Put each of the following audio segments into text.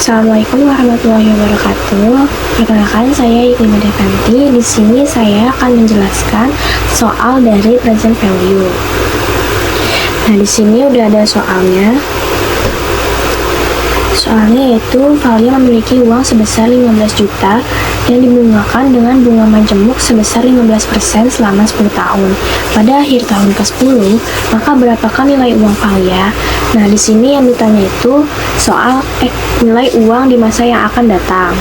Assalamualaikum warahmatullahi wabarakatuh. Perkenalkan, saya Iqlima Devanti. Di sini saya akan menjelaskan soal dari present value. Nah, di sini udah ada soalnya. Soalnya yaitu Valia memiliki uang sebesar 15 juta yang dibungakan dengan bunga majemuk sebesar 15% selama 10 tahun. Pada akhir tahun ke-10, maka berapakah nilai uang Valia? Nah, di sini yang ditanya itu soal nilai uang di masa yang akan datang.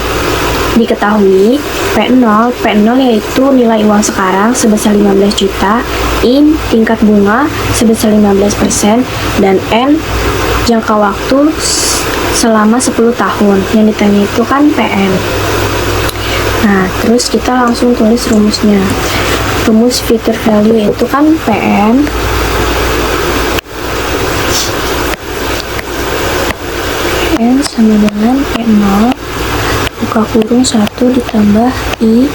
Diketahui P0 yaitu nilai uang sekarang sebesar 15 juta, I tingkat bunga sebesar 15%, dan N jangka waktu selama 10 tahun. Yang ditanya itu kan PN. Nah, terus kita langsung tulis rumusnya. Rumus future value itu kan PN sama dengan P0 buka kurung 1 ditambah I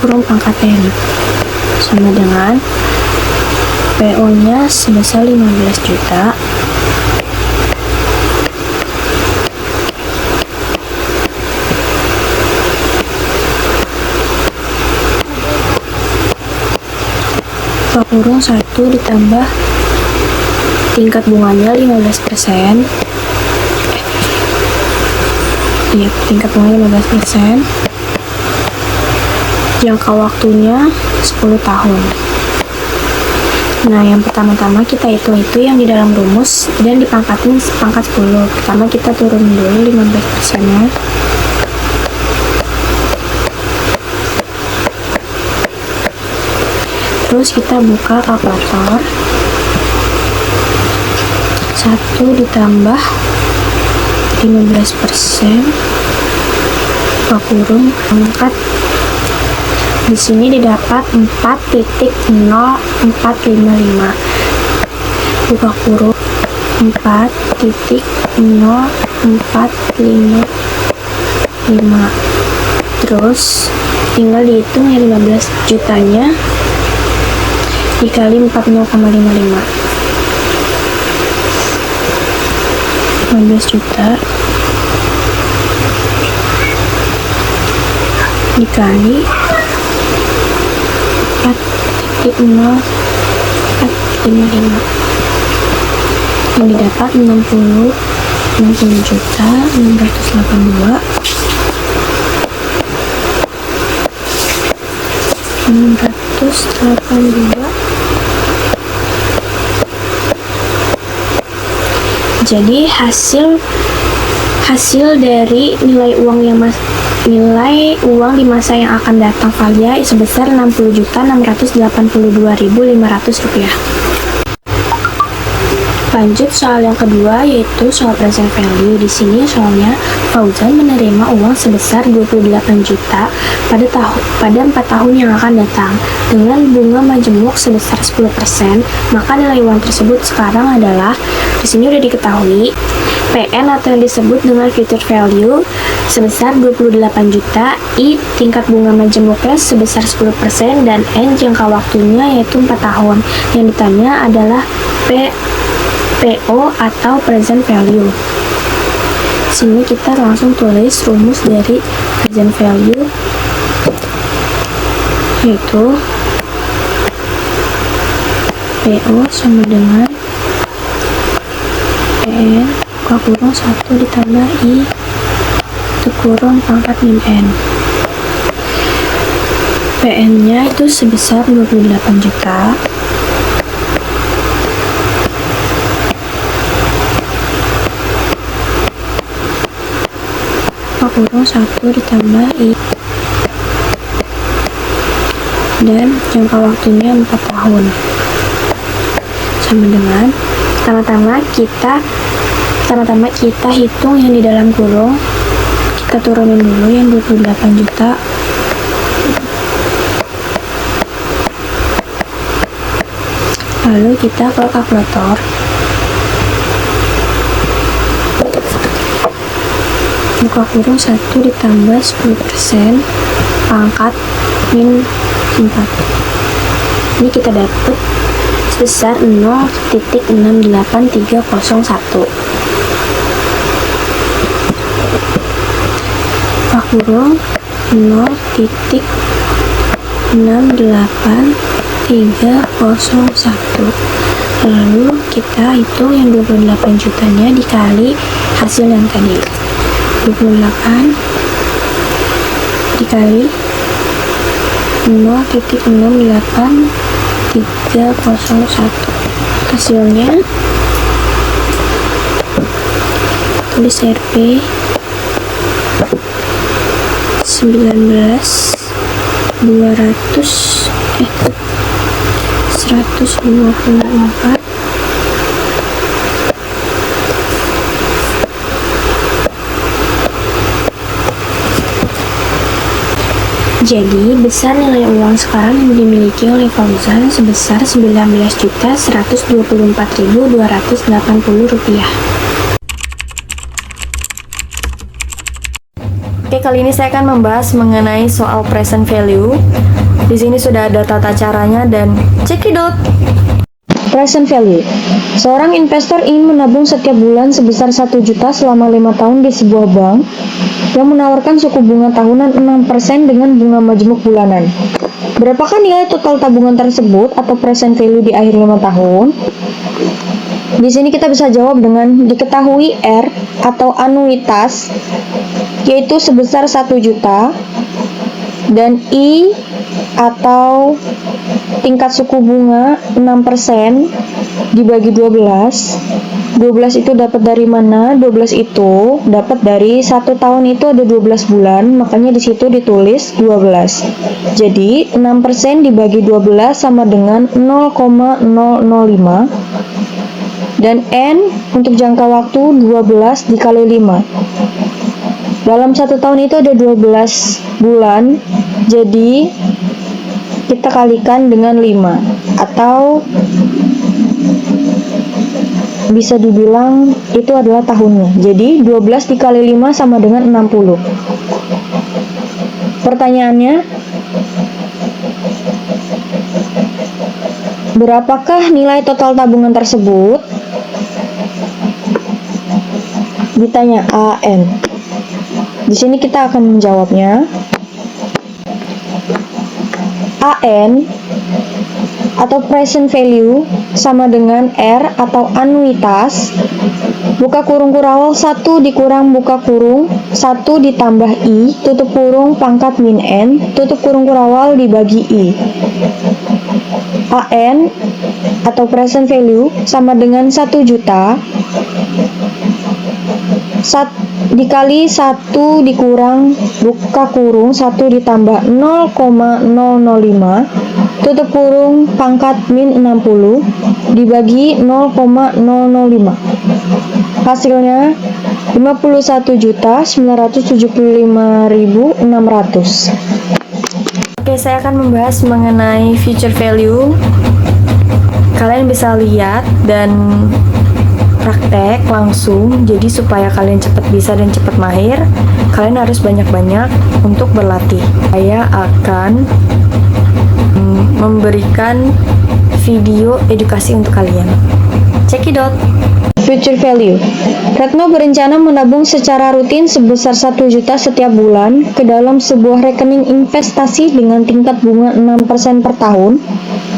kurung pangkat N sama dengan PO nya sebesar 15 juta buka kurung 1 ditambah tingkat bunganya 15%. Iya, tingkat bunganya 15%. Jangka waktunya 10 tahun. Nah, yang pertama-tama kita hitung itu yang di dalam rumus dan dipangkatin pangkat 10. Pertama kita turun dulu 15%-nya. Terus kita buka kalkulator. 1 ditambah 15% buka kurung pangkat, di sini didapat 4.0455 buka kurung 4.0455. Terus tinggal dihitung ya 15 jutanya dikali 40,55. 15 juta dikali 4.0455 yang didapat 60 juta 682 Jadi hasil dari nilai uang di masa yang akan datang Valia sebesar 60.682.500 rupiah. Lanjut soal yang kedua yaitu soal present value. Di sini soalnya Fauzan menerima uang sebesar 28 juta pada 4 tahun yang akan datang dengan bunga majemuk sebesar 10%. Maka nilai uang tersebut sekarang adalah, di sini udah diketahui PN atau yang disebut dengan future value sebesar 28 juta, I tingkat bunga majemuknya sebesar 10%, dan N jangka waktunya yaitu 4 tahun. Yang ditanya adalah PO atau present value. Sini kita langsung tulis rumus dari present value yaitu PO sama dengan PN buka kurung 1 ditambah I kurung pangkat min N. PN nya itu sebesar 28 juta kurung 1 ditambah I dan jangka waktunya 4 tahun sama dengan pertama-tama kita hitung yang di dalam kurung, kita turunin dulu yang 28 juta lalu kita ke kalkulator. Buka kurung 1 ditambah 10% pangkat min 4. Ini kita dapat sebesar 0,68301. Buka kurung 0,68301. Lalu kita hitung yang 28 jutanya dikali hasil yang tadi. 28 dikali 0,68301. Hasilnya tulis RP 124. Jadi, besar nilai uang sekarang yang dimiliki oleh Fauzan sebesar Rp19.124.280. Oke, kali ini saya akan membahas mengenai soal present value. Di sini sudah ada tata caranya dan cekidot. Present value. Seorang investor ingin menabung setiap bulan sebesar 1 juta selama 5 tahun di sebuah bank yang menawarkan suku bunga tahunan 6% dengan bunga majemuk bulanan. Berapakah nilai total tabungan tersebut atau present value di akhir 5 tahun? Di sini kita bisa jawab dengan diketahui R atau anuitas, yaitu sebesar 1 juta, dan I atau tingkat suku bunga 6% dibagi 12. 12 itu dapat dari mana? 12 itu dapat dari 1 tahun itu ada 12 bulan, makanya di situ ditulis 12. Jadi 6% dibagi 12 sama dengan 0,005, dan N untuk jangka waktu 12 dikali 5. Dalam 1 tahun itu ada 12 bulan, jadi kita kalikan dengan 5, atau bisa dibilang itu adalah tahunnya. Jadi 12 dikali 5 sama dengan 60. Pertanyaannya, berapakah nilai total tabungan tersebut? Ditanya AN. Di sini kita akan menjawabnya. AN atau present value sama dengan R atau anuitas, buka kurung kurawal 1 dikurang buka kurung 1 ditambah I tutup kurung pangkat min N tutup kurung kurawal dibagi I. AN atau present value sama dengan 1 juta dikali 1 dikurang buka kurung 1 ditambah 0,005 tutup kurung pangkat min 60 dibagi 0,005. Hasilnya 51.975.600. Oke, saya akan membahas mengenai future value. Kalian bisa lihat dan praktek langsung. Jadi supaya kalian cepat bisa dan cepat mahir, kalian harus banyak-banyak untuk berlatih. Saya akan memberikan video edukasi untuk kalian. Cekidot. Future value. Retno berencana menabung secara rutin sebesar 1 juta setiap bulan ke dalam sebuah rekening investasi dengan tingkat bunga 6% per tahun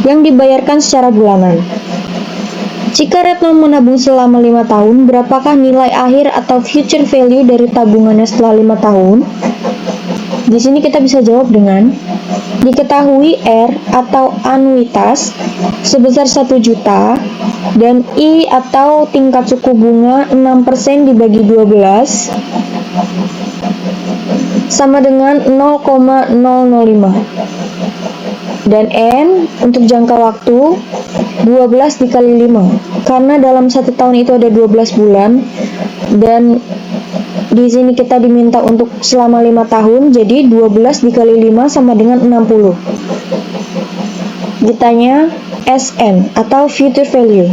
yang dibayarkan secara bulanan. Jika Retno menabung selama 5 tahun, berapakah nilai akhir atau future value dari tabungannya setelah 5 tahun? Di sini kita bisa jawab dengan diketahui R atau anuitas sebesar 1 juta dan I atau tingkat suku bunga 6% dibagi 12 sama dengan 0,005, dan N untuk jangka waktu 12 dikali 5, karena dalam 1 tahun itu ada 12 bulan dan di sini kita diminta untuk selama 5 tahun, jadi 12 dikali 5 sama dengan 60. Ditanya SN atau future value.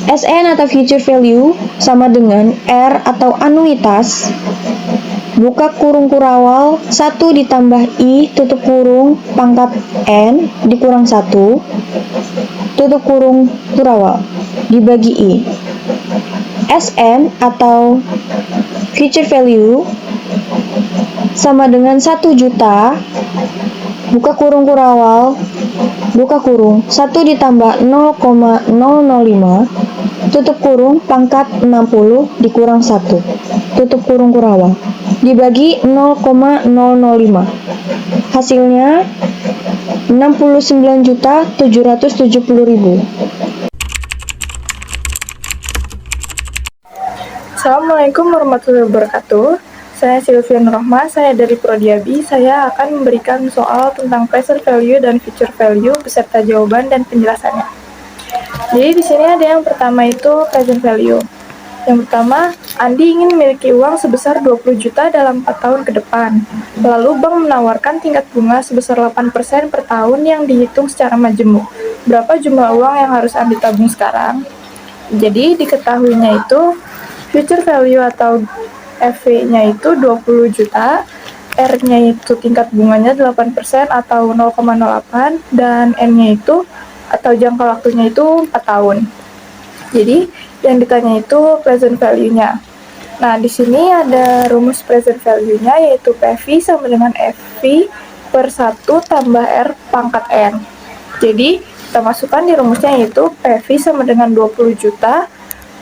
SN atau future value sama dengan R atau anuitas buka kurung kurawal 1 ditambah I tutup kurung pangkat N dikurang 1 tutup kurung kurawal dibagi I. SN atau future value sama dengan 1 juta buka kurung kurawal buka kurung 1 ditambah 0,005 tutup kurung pangkat 60 dikurang 1 tutup kurung kurawal dibagi 0,005 hasilnya 69.770.000. Assalamualaikum warahmatullahi wabarakatuh. Saya Silvian Rohma, saya dari Prodi AB. Saya akan memberikan soal tentang present value dan future value beserta jawaban dan penjelasannya. Jadi di sini ada yang pertama itu present value. Yang pertama, Andi ingin memiliki uang sebesar 20 juta dalam 4 tahun ke depan. Lalu bank menawarkan tingkat bunga sebesar 8% per tahun yang dihitung secara majemuk. Berapa jumlah uang yang harus Andi tabung sekarang? Jadi diketahuinya itu future value atau FV-nya itu 20 juta, R-nya itu tingkat bunganya 8% atau 0,08, dan N-nya itu atau jangka waktunya itu 4 tahun. Jadi, yang ditanya itu present value-nya. Nah, di sini ada rumus present value-nya yaitu PV sama dengan FV per 1 tambah R pangkat N. Jadi, kita masukkan di rumusnya yaitu PV sama dengan 20 juta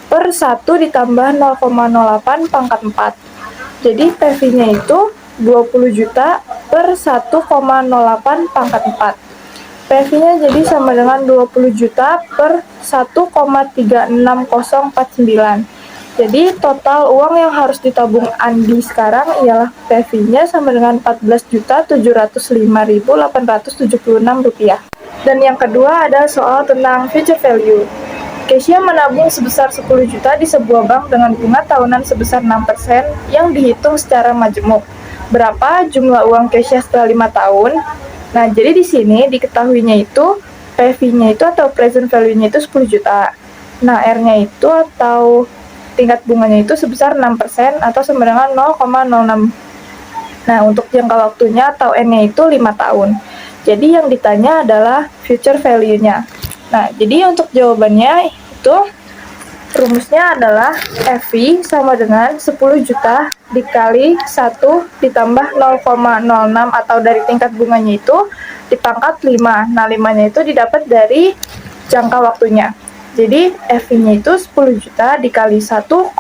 per 1 ditambah 0,08 pangkat 4. Jadi PV-nya itu 20 juta per 1,08 pangkat 4. PV-nya jadi sama dengan 20 juta per 1,36049. Jadi total uang yang harus ditabung Andi sekarang ialah PV-nya sama dengan 14.705.876 rupiah. Dan yang kedua ada soal tentang future value. Kesha menabung sebesar 10 juta di sebuah bank dengan bunga tahunan sebesar 6% yang dihitung secara majemuk. Berapa jumlah uang Kesha setelah 5 tahun? Nah, jadi di sini diketahuinya itu PV-nya itu atau present value-nya itu 10 juta. Nah, R-nya itu atau tingkat bunganya itu sebesar 6% atau sama dengan 0,06. Nah, untuk jangka waktunya atau N-nya itu 5 tahun. Jadi yang ditanya adalah future value-nya. Nah, jadi untuk jawabannya itu rumusnya adalah FV sama dengan 10 juta dikali 1 ditambah 0,06 atau dari tingkat bunganya itu dipangkat 5. Nah, 5-nya itu didapat dari jangka waktunya. Jadi FV-nya itu 10 juta dikali 1,06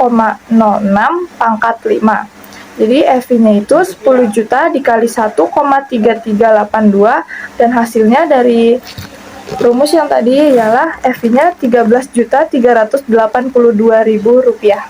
pangkat 5. Jadi FV-nya itu 10 juta dikali 1,3382 dan hasilnya dari rumus yang tadi ialah FV-nya 13.382.000 rupiah.